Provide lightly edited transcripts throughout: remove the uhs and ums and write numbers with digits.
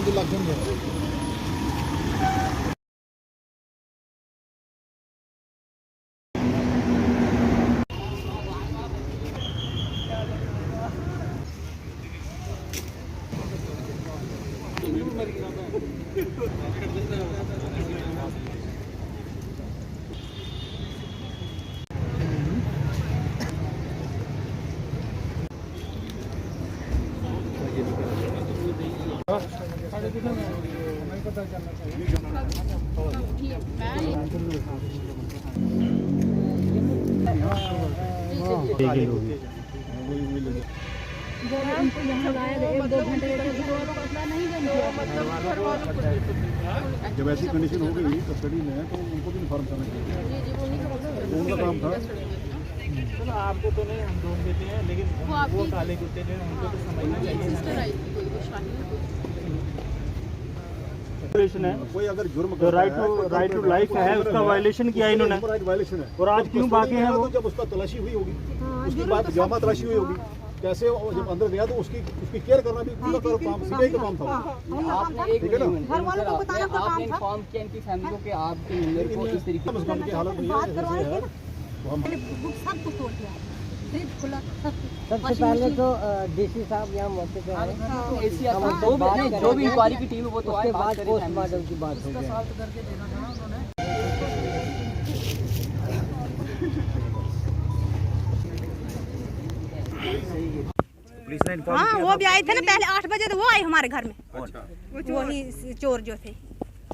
जल्दी लग जाएंगे। जब ऐसी कंडीशन हो गई कस्टडी में तो उनको भी इन्फॉर्म करना चाहिए, उनका काम था। चलो आपको तो नहीं हम ढूंढ देते हैं, लेकिन वो काले कुत्ते जो हैं उनको तो समझना चाहिए। है कोई अगर जुर्म तो राइट टू लाइफ है, उसका वायलेशन किया इन्होंने, वायलेशन है। और आज क्यों बाकी हैं वो? जब उसका तलाशी हुई होगी, उसके बाद जामा तलाशी हुई होगी, कैसे जब अंदर गया तो उसकी केयर करना भी पूरा काम सीबीआई का काम था। आपने ठीक है ना, आपने इन्फॉर्म किया इनकी फैमिली को कि आपके मेंबर को इस तरीके से की हालत नहीं है जैसे है तो हम सब कुछ तोड़ दिया, फ्रिज खुला, सबसे पहले तो डीसी साहब यहाँ मौके पे आए, जो भी इंक्वायरी की टीम है वो तो उसके बाद पोस्टमार्टम की बात हो गई। हाँ वो भी आए थे ना पहले 8 बजे, तो वो आए हमारे घर में। वही चोर जो थे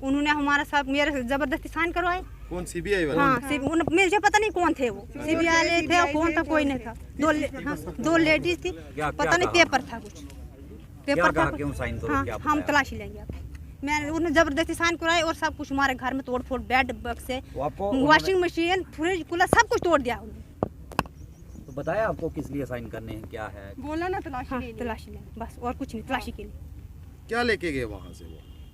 उन्होंने हमारा साथ मेरे जबरदस्ती साइन करवाए। कौन सीबीआई वाला? हाँ मुझे पता नहीं कौन थे वो, सीबीआई वाले थे और कौन था कोई नहीं था। दो लेडीज थी, पता नहीं पेपर था कुछ, पेपर था। क्यों साइन करो? हाँ हम तलाशी लेंगे आप। मैंने उन्हें जबरदस्ती साइन करवाए और सब कुछ हमारे घर में तोड़ फोड़, बेड बक्से, वॉशिंग मशीन, फ्रिज, कूलर सब कुछ तोड़ दिया उन्होंने। तो बताया आपको किस लिए साइन करने हैं, क्या है? बोला ना तलाशी तलाशी लेंगे बस, और कुछ नहीं, तलाशी के लिए। क्या लेके गए वहाँ से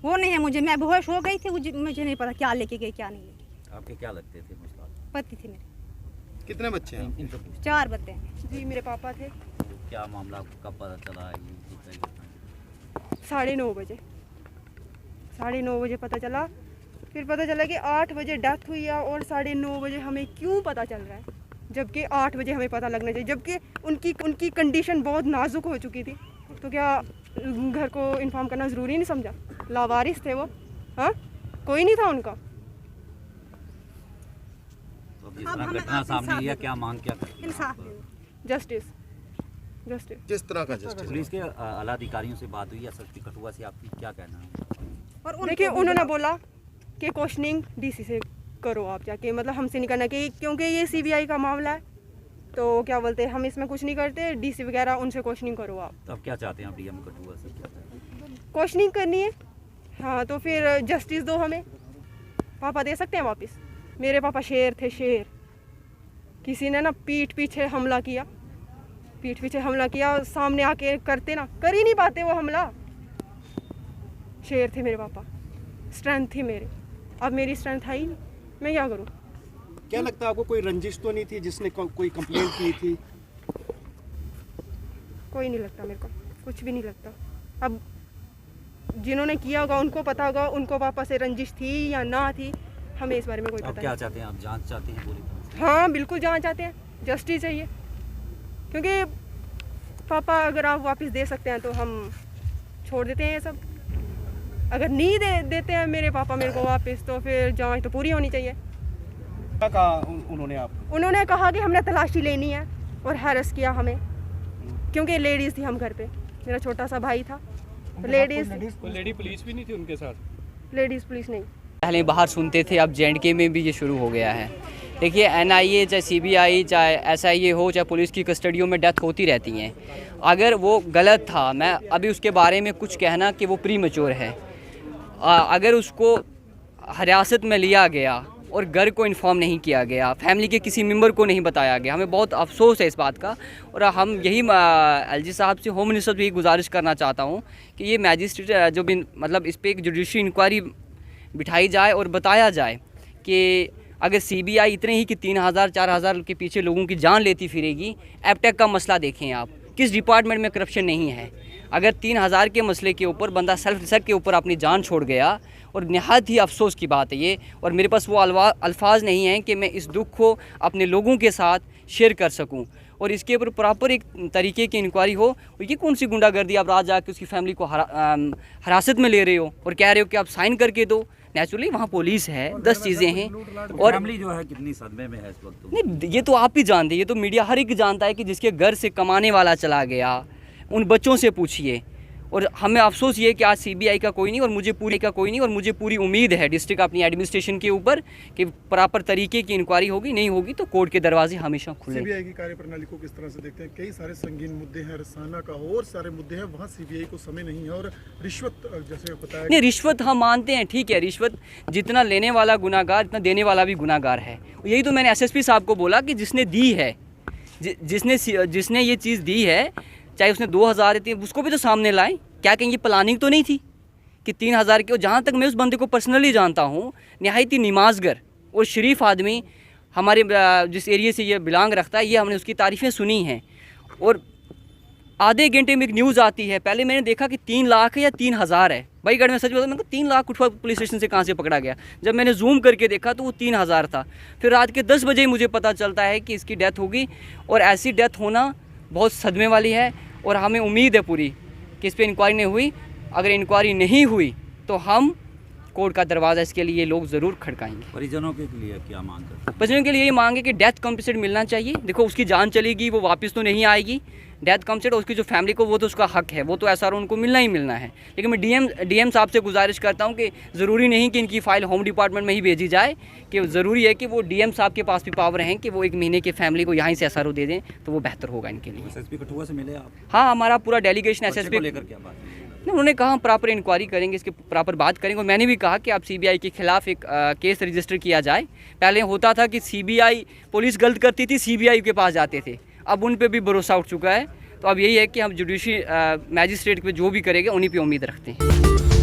वो नहीं है मुझे, मैं बेहोश हो गई थी, मुझे नहीं पता क्या लेके गए क्या नहीं लेके। आपके क्या लगते थे मसला? पति थे मेरे। कितने बच्चे हैं? 4 बच्चे हैं जी, मेरे पापा थे। क्या मामला आपको कब पता चला? ये 9:30 बजे, 9:30 बजे पता चला। फिर पता चला कि 8 बजे डेथ हुई है, और 9:30 बजे हमें क्यों पता चल रहा है, जबकि 8 बजे हमें पता लगना चाहिए, जबकि उनकी कंडीशन बहुत नाजुक हो चुकी थी। तो क्या घर को इन्फॉर्म करना ज़रूरी नहीं समझा? लावारिस थे वो, हाँ कोई नहीं था उनका। तो जिस तरह घटना सामने आई है, क्या मांग क्या करते हैं? इंसाफ, जस्टिस, जस्टिस। किस तरह का जस्टिस? पुलिस के आला अधिकारियों से बात हुई है एसएसपी कठुआ से, आपकी क्या कहना है? और देखिए उन्होंने बोला कि क्वेश्चनिंग डीसी से करो आप जाके, मतलब हमसे नहीं करना, क्योंकि ये सीबीआई का मामला है, तो क्या बोलते हैं हम इसमें कुछ नहीं करते, डीसी वगैरह उनसे क्वेश्चनिंग करो आप। तो अब क्या चाहते हैं आप डीएम कठुआ से, क्या चाहते हैं? क्वेश्चनिंग करनी है, हाँ तो फिर जस्टिस दो हमें। पापा दे सकते हैं वापस? मेरे पापा शेर थे, शेर। किसी ने ना पीठ पीछे हमला किया, पीठ पीछे हमला किया, सामने आके करते ना, कर ही नहीं पाते वो हमला। शेर थे मेरे पापा, स्ट्रेंथ थी मेरे। अब मेरी स्ट्रेंथ है ही नहीं, मैं क्या करूँ? क्या लगता है आपको, कोई रंजिश तो नहीं थी जिसने कोई कंप्लेंट की थी? कोई नहीं लगता मेरे को, कुछ भी नहीं लगता। अब जिन्होंने किया होगा उनको पता होगा, उनको पापा से रंजिश थी या ना थी, हमें इस बारे में कोई अब पता क्या नहीं। चाहते हैं आप? जांच चाहते हैं पूरी तरह से? हाँ बिल्कुल जांच चाहते हैं, जस्टिस चाहिए, क्योंकि पापा अगर आप वापस दे सकते हैं तो हम छोड़ देते हैं ये सब। अगर नहीं देते हैं मेरे पापा मेरे को वापस, तो फिर जांच तो पूरी होनी चाहिए। क्या कहा उन्होंने आप? उन्होंने कहा कि हमने तलाशी लेनी है, और हैरस किया हमें, क्योंकि लेडीज़ थी हम घर पे, मेरा छोटा सा भाई था। लेडी पुलिस भी नहीं थी उनके साथ? लेडीज़ पुलिस नहीं। पहले बाहर सुनते थे, अब जेएंडके में भी ये शुरू हो गया है। देखिए एनआईए चाहे सीबीआई चाहे एसआईए हो चाहे पुलिस की कस्टडियों में डेथ होती रहती हैं। अगर वो गलत था, मैं अभी उसके बारे में कुछ कहना कि वो प्री मैच्योर है। अगर उसको हिरासत में लिया गया और घर को इन्फॉर्म नहीं किया गया, फैमिली के किसी मेंबर को नहीं बताया गया, हमें बहुत अफसोस है इस बात का। और हम यही एलजी साहब से, होम मिनिस्टर से यही गुजारिश करना चाहता हूँ कि ये मैजिस्ट्रेट जो भी मतलब इस पर एक जुडिशरी इंक्वायरी बिठाई जाए और बताया जाए कि अगर सीबीआई इतने ही कि 3000-4000 के पीछे लोगों की जान लेती फिरेगी, एपटेक का मसला देखें आप, किस डिपार्टमेंट में करप्शन नहीं है। अगर 3000 के मसले के ऊपर बंदा सेल्फ रिस्क के ऊपर अपनी जान छोड़ गया, और नहायत ही अफसोस की बात है ये, और मेरे पास वो अल्फाज नहीं हैं कि मैं इस दुख को अपने लोगों के साथ शेयर कर सकूं। और इसके ऊपर प्रॉपर एक तरीके की इंक्वायरी हो। ये कौन सी गुंडागर्दी, आप रात जाके उसकी फैमिली को हिरासत में ले रहे हो और कह रहे हो कि आप साइन करके दो। नेचुरली वहाँ पुलिस है, 10 चीज़ें हैं, और फैमिली जो है कितनी सदमे में है इस वक्त? नहीं, ये तो आप ही जानते हैं, ये तो मीडिया हर एक जानता है कि जिसके घर से कमाने वाला चला गया, उन बच्चों से पूछिए। और हमें अफसोस ये है कि आज सीबीआई का कोई नहीं, और मुझे पूरी उम्मीद है डिस्ट्रिक्ट अपनी एडमिनिस्ट्रेशन के ऊपर कि प्रॉपर तरीके की इंक्वायरी होगी। नहीं होगी तो कोर्ट के दरवाजे हमेशा खुले। सीबीआई की कार्यप्रणाली को किस तरह से देखते हैं? कई सारे संगीन मुद्दे हैं, रसाना का और सारे मुद्दे हैं, वहाँ सीबीआई को समय नहीं है। और रिश्वत जैसे बताया, नहीं रिश्वत हम मानते हैं, ठीक है, रिश्वत जितना लेने वाला गुनाहगार, इतना देने वाला भी गुनाहगार है। यही तो मैंने एसएसपी साहब को बोला कि जिसने दी है, जिसने ये चीज़ दी है, चाहे उसने 2000 थी, उसको भी तो सामने लाए। क्या कहेंगे, प्लानिंग तो नहीं थी कि 3000 की। और जहाँ तक मैं उस बंदे को पर्सनली जानता हूँ, नहायत ही नमाज़गर और शरीफ आदमी, हमारे जिस एरिया से ये बिलोंग रखता है, ये हमने उसकी तारीफ़ें सुनी हैं। और आधे घंटे में एक न्यूज़ आती है, पहले मैंने देखा कि 3 लाख है या 3000 है। भाई गढ़ में सच बताऊँ, मैंने कहा 3 लाख उठवा पुलिस स्टेशन से कहाँ से पकड़ा गया। जब मैंने जूम करके देखा तो वो 3000 था। फिर रात के 10 बजे मुझे पता चलता है कि इसकी डेथ होगी। और ऐसी डेथ होना बहुत सदमे वाली है, और हमें उम्मीद है पूरी कि इस पर इंक्वायरी नहीं हुई। अगर इंक्वायरी नहीं हुई तो हम कोर्ट का दरवाज़ा इसके लिए लोग ज़रूर खड़काएंगे। परिजनों के लिए क्या मांग करते हैं? परिजनों के लिए ये मांग है कि डेथ कॉम्पेंसेट मिलना चाहिए। देखो, उसकी जान चलेगी, वो वापस तो नहीं आएगी। डेथ कॉम्पेंसेट उसकी जो फैमिली को, वो तो उसका हक है, वो तो एसआरओ उनको मिलना ही मिलना है। लेकिन मैं डीएम साहब से गुजारिश करता हूँ कि ज़रूरी नहीं कि इनकी फ़ाइल होम डिपार्टमेंट में ही भेजी जाए, कि ज़रूरी है कि वो डीएम साहब के पास भी पावर हैं कि वो 1 महीने की फैमिली को यहाँ से एसआरओ दे दें, तो वो बेहतर होगा इनके लिए। एसएसपी कठुआ से मिले आप? हाँ, हमारा पूरा डेलीगेशन बच्चे एसएसपी को लेकर क्या बात है? उन्होंने कहा हम प्रॉपर इंक्वायरी करेंगे, इसके प्रॉपर बात करेंगे। और मैंने भी कहा कि आप सीबीआई के खिलाफ एक केस रजिस्टर किया जाए। पहले होता था कि सीबीआई, पुलिस गलत करती थी, सीबीआई के पास जाते थे, अब उन पे भी भरोसा उठ चुका है। तो अब यही है कि हम जुडिशरी मैजिस्ट्रेट पे जो भी करेंगे उन्हीं पे उम्मीद रखते हैं।